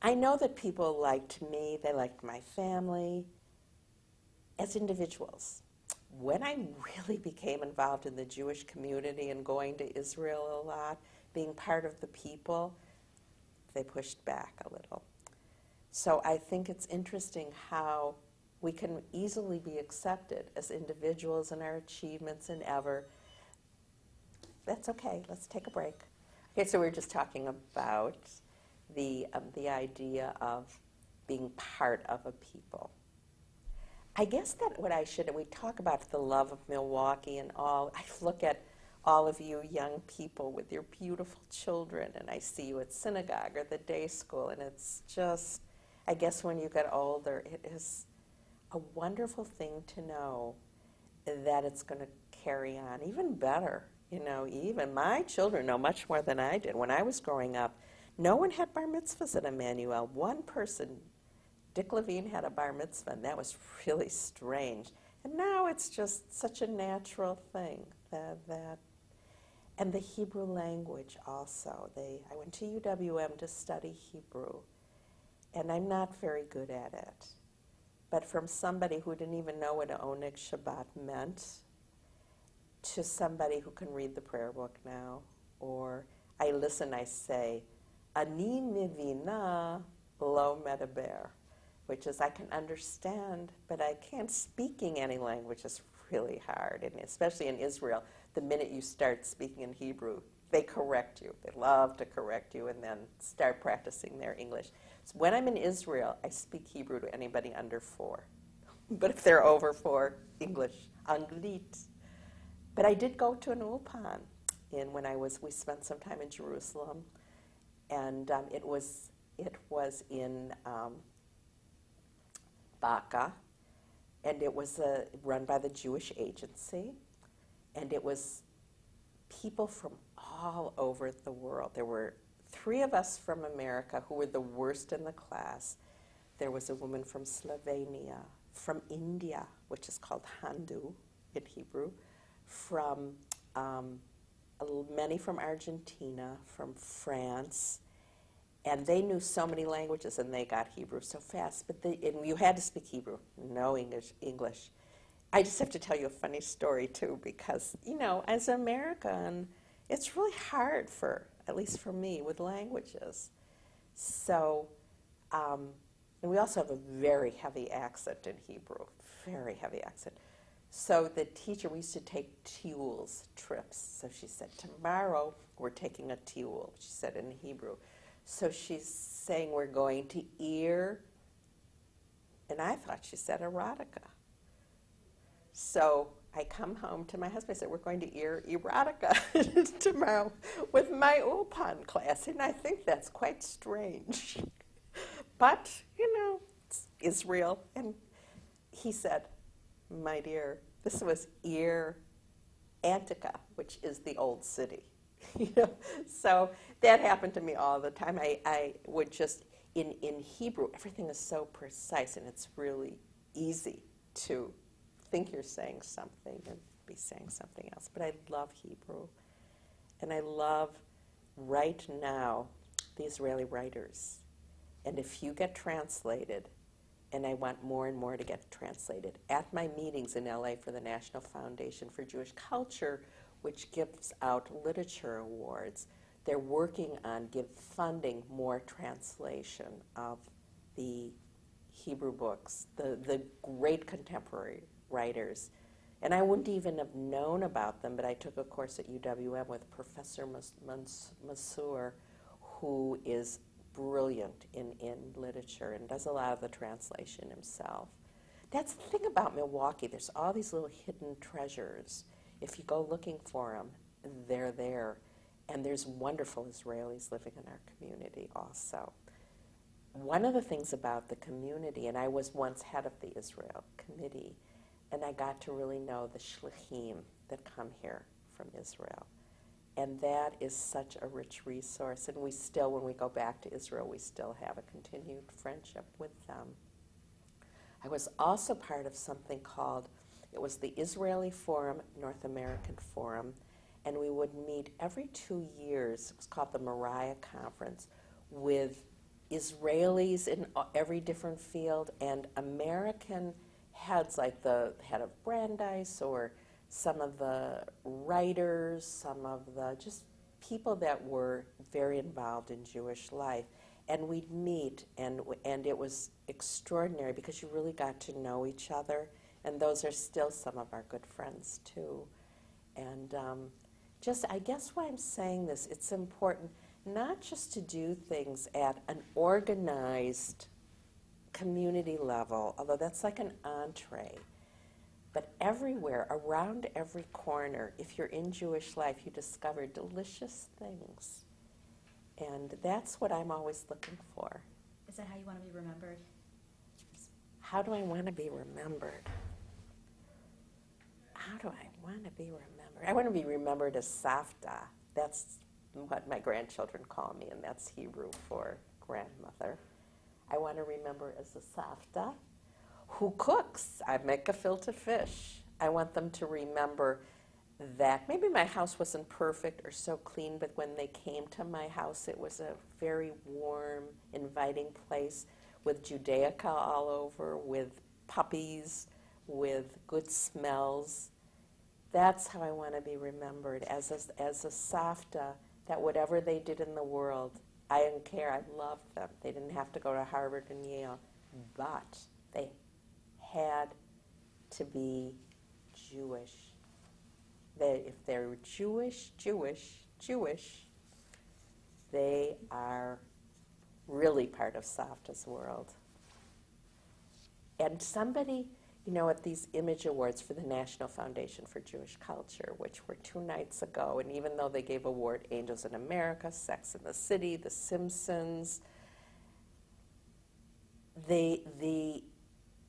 I know that people liked me, they liked my family as individuals. When I really became involved in the Jewish community and going to Israel a lot, being part of the people, they pushed back a little. So I think it's interesting how we can easily be accepted as individuals in our achievements and ever. That's okay, let's take a break. Okay, so we were just talking about the idea of being part of a people. I guess that we talk about the love of Milwaukee and all. I look at all of you young people with your beautiful children, and I see you at synagogue or the day school, and it's just, I guess when you get older, it is a wonderful thing to know that it's going to carry on. Even better, even my children know much more than I did. When I was growing up, no one had bar mitzvahs at Emmanuel. One person, Dick Levine, had a bar mitzvah, and that was really strange. And now it's just such a natural thing that and the Hebrew language also. I went to UWM to study Hebrew, and I'm not very good at it. But from somebody who didn't even know what Oneg Shabbat meant to somebody who can read the prayer book now, or I listen, I say, Ani mivina lo medaber, which is I can understand, but I can't. Speaking any language is really hard, and especially in Israel, the minute you start speaking in Hebrew, they correct you. They love to correct you and then start practicing their English. So when I'm in Israel, I speak Hebrew to anybody under 4. But if they're over 4, English, Anglit. But I did go to an ulpan we spent some time in Jerusalem, and it was in Baca, and it was run by the Jewish Agency, and it was people from all over the world. There were 3 of us from America who were the worst in the class. There was a woman from Slovenia, from India, which is called Hindu in Hebrew, from many from Argentina, from France, and they knew so many languages, and they got Hebrew so fast. And you had to speak Hebrew, no English. I just have to tell you a funny story, too, because, as an American, it's really hard at least for me, with languages. So, and we also have a very heavy accent in Hebrew, very heavy accent. So the teacher, we used to take tiuls, trips. So she said, tomorrow we're taking a tiul, she said in Hebrew. So she's saying we're going to Ir, and I thought she said erotica. So I come home to my husband, I said, we're going to Ir erotica tomorrow with my ulpan class, and I think that's quite strange. But, it's Israel, and he said, my dear, this was Ir Antica, which is the old city. So that happened to me all the time. I would just, in Hebrew, everything is so precise, and it's really easy to think you're saying something and be saying something else. But I love Hebrew, and I love, right now, the Israeli writers. And if you get translated, and I want more and more to get translated, at my meetings in LA for the National Foundation for Jewish Culture, which gives out literature awards, they're working on funding more translation of the Hebrew books, the great contemporary writers. And I wouldn't even have known about them, but I took a course at UWM with Professor Mansour, who is brilliant in literature and does a lot of the translation himself. That's the thing about Milwaukee. There's all these little hidden treasures. If you go looking for them, they're there. And there's wonderful Israelis living in our community also. one of the things about the community, and I was once head of the Israel committee, and I got to really know the shlichim that come here from Israel. And that is such a rich resource. And we still, when we go back to Israel, we still have a continued friendship with them. I was also part of something called, it was the Israeli Forum, North American Forum, and we would meet every 2 years. It was called the Moriah Conference, with Israelis in every different field and American heads, like the head of Brandeis or some of the writers, some of the just people that were very involved in Jewish life. And we'd meet, and it was extraordinary because you really got to know each other. And those are still some of our good friends, too. And just, I guess why I'm saying this, it's important not just to do things at an organized community level, although that's like an entree, but everywhere, around every corner, if you're in Jewish life, you discover delicious things. And that's what I'm always looking for. Is that how you want to be remembered? How do I want to be remembered? How do I want to be remembered? I want to be remembered as Savta. That's what my grandchildren call me, and that's Hebrew for grandmother. I want to remember as a Savta who cooks. I make gefilte fish. I want them to remember that maybe my house wasn't perfect or so clean, but when they came to my house, it was a very warm, inviting place with Judaica all over, with puppies, with good smells. That's how I want to be remembered, as a Savta, that whatever they did in the world, I didn't care. I loved them. They didn't have to go to Harvard and Yale, but they had to be Jewish. If they're Jewish, they are really part of Savta's world. And somebody, at these Image Awards for the National Foundation for Jewish Culture, which were 2 nights ago, and even though they gave award Angels in America, Sex and the City, The Simpsons, the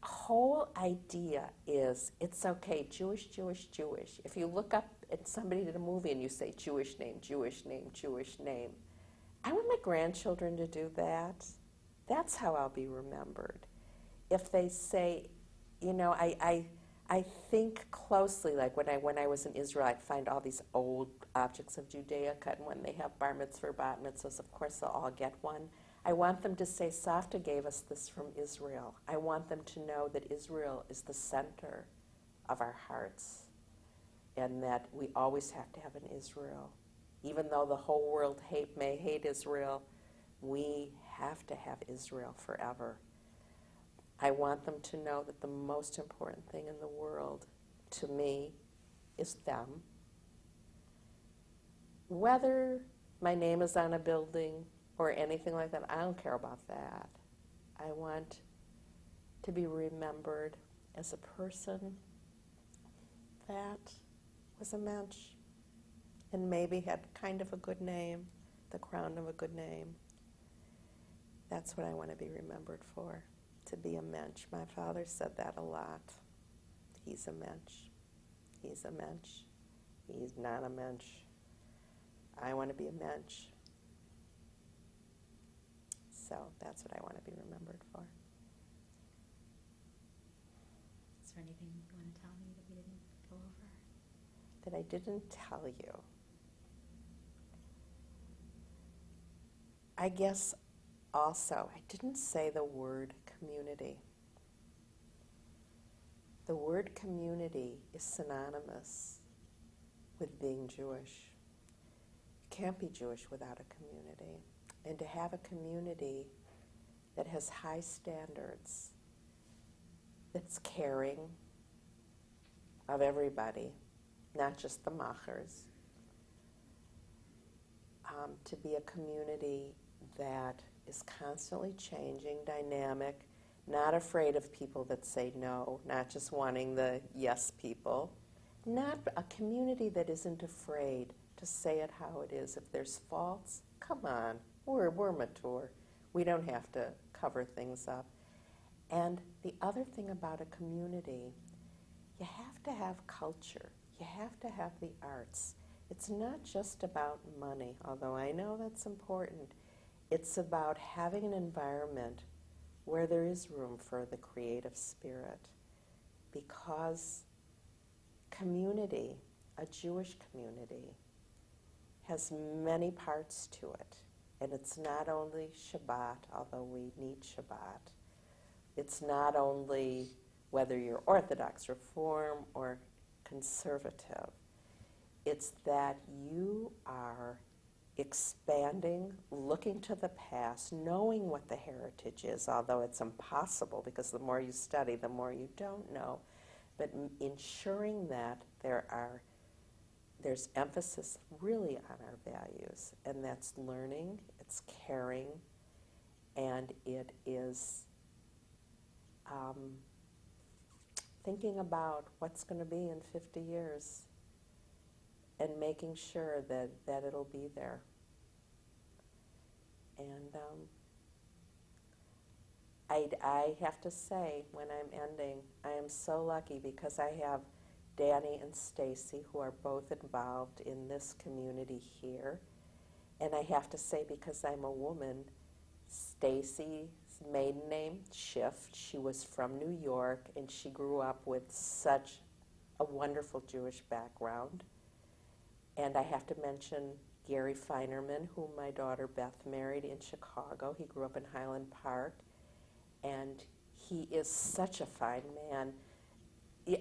whole idea is it's okay, Jewish. If you look up at somebody did a movie and you say Jewish name, I want my grandchildren to do that. That's how I'll be remembered. If they say, I think closely, like when I was in Israel, I'd find all these old objects of Judaica, and when they have bar mitzvah or bat mitzvahs, of course they'll all get one. I want them to say, Savta gave us this from Israel. I want them to know that Israel is the center of our hearts, and that we always have to have an Israel. Even though the whole world may hate Israel, we have to have Israel forever. I want them to know that the most important thing in the world, to me, is them. Whether my name is on a building or anything like that, I don't care about that. I want to be remembered as a person that was a mensch and maybe had kind of a good name, the crown of a good name. That's what I want to be remembered for, to be a mensch. My father said that a lot. He's a mensch. He's a mensch. He's not a mensch. I want to be a mensch. So that's what I want to be remembered for. Is there anything you want to tell me that we didn't go over? That I didn't tell you. I guess also, I didn't say the word community. The word community is synonymous with being Jewish. You can't be Jewish without a community. And to have a community that has high standards, that's caring of everybody, not just the machers. To be a community that is constantly changing, dynamic, not afraid of people that say no, not just wanting the yes people. Not a community that isn't afraid to say it how it is. If there's faults, come on. We're mature. We don't have to cover things up. And the other thing about a community, you have to have culture. You have to have the arts. It's not just about money, although I know that's important. It's about having an environment where there is room for the creative spirit, because community, a Jewish community, has many parts to it. And it's not only Shabbat, although we need Shabbat. It's not only whether you're Orthodox, Reform, or conservative. It's that you are expanding, looking to the past, knowing what the heritage is, although it's impossible because the more you study, the more you don't know, but ensuring that there's emphasis really on our values, and that's learning, it's caring, and it is thinking about what's going to be in 50 years and making sure that it'll be there. And I have to say, when I'm ending, I am so lucky because I have Danny and Stacy, who are both involved in this community here. And I have to say, because I'm a woman, Stacy's maiden name, Schiff, she was from New York, and she grew up with such a wonderful Jewish background. And I have to mention Gary Feinerman, whom my daughter Beth married in Chicago. He grew up in Highland Park, and he is such a fine man.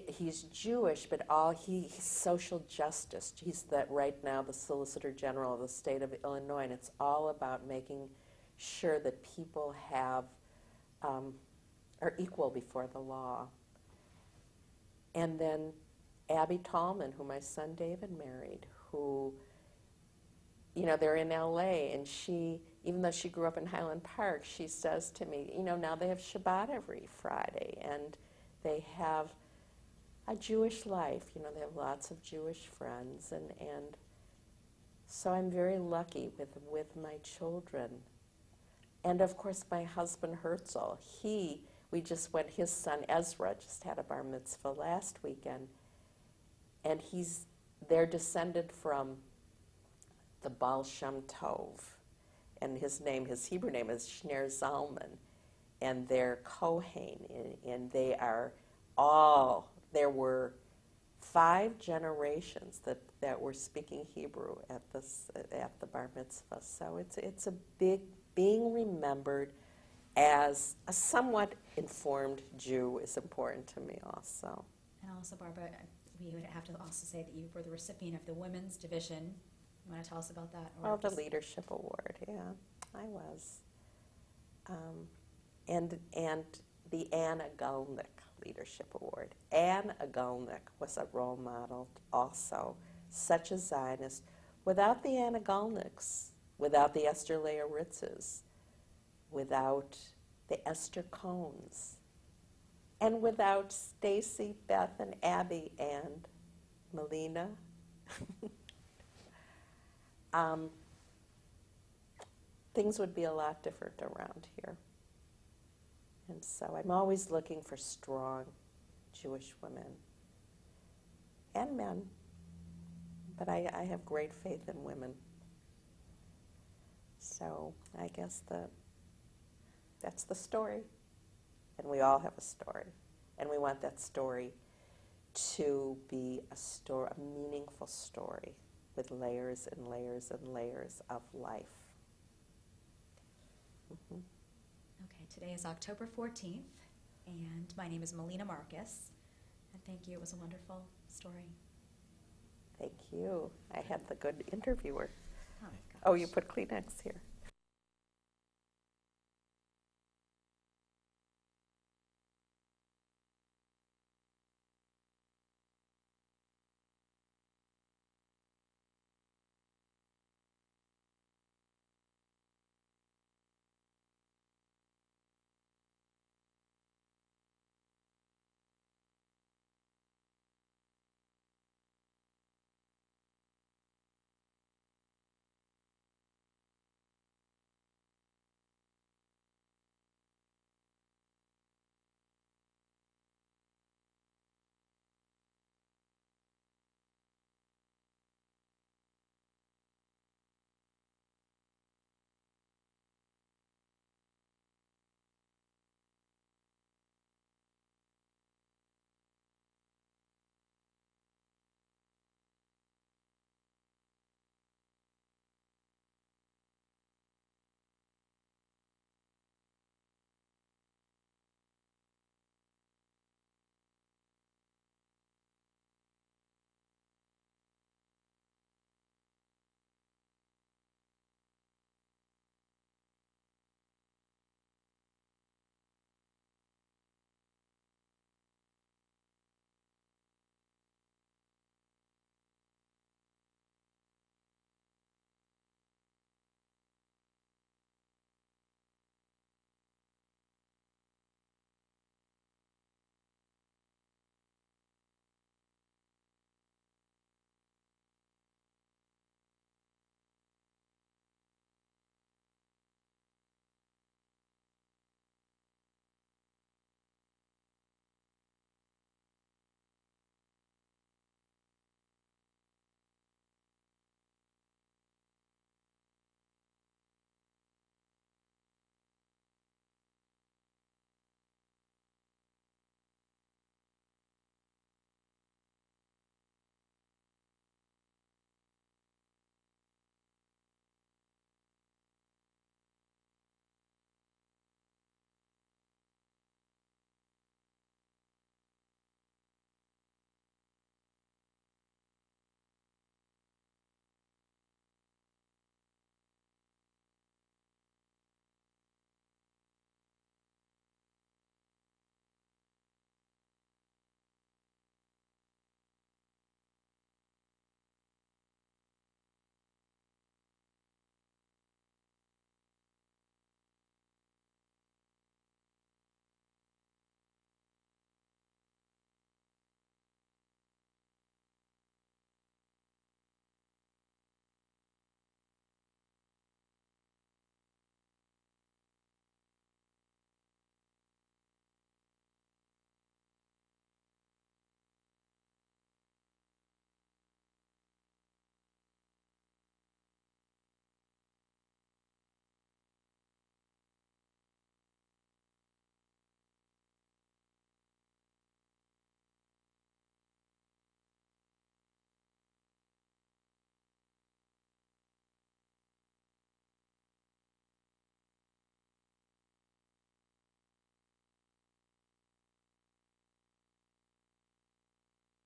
He's Jewish, but he's social justice. He's right now the Solicitor General of the state of Illinois, and it's all about making sure that people are equal before the law. And then Abby Tallman, who my son David married, who, they're in LA, and she, even though she grew up in Highland Park, she says to me, now they have Shabbat every Friday, and they have a Jewish life. They have lots of Jewish friends, and so I'm very lucky with my children. And of course, my husband Herzl, his son Ezra just had a bar mitzvah last weekend, and they're descended from the Baal Shem Tov, and his Hebrew name is Shner Zalman, and they're Kohen, and they are all. There were 5 generations that were speaking Hebrew at the bar mitzvah. So it's a big being remembered as a somewhat informed Jew is important to me also. And also, Barbara, we would have to also say that you were the recipient of the Women's Division. You want to tell us about that? Or the Leadership Award, yeah, I was. And the Anna Gulnick Leadership Award. Anne Agulnick was a role model also, such a Zionist. Without the Anna Gulnicks, without the Esther Leah Ritzes, without the Esther Cohns, and without Stacy, Beth, and Abby, and Melina, things would be a lot different around here. And so I'm always looking for strong Jewish women and men, but I have great faith in women. So I guess that's the story, and we all have a story, and we want that story to be a meaningful story with layers and layers and layers of life. Mm-hmm. Okay, today is October 14th, and my name is Melina Marcus, and thank you. It was a wonderful story. Thank you. I had the good interviewer. Oh, my gosh. Oh, you put Kleenex here.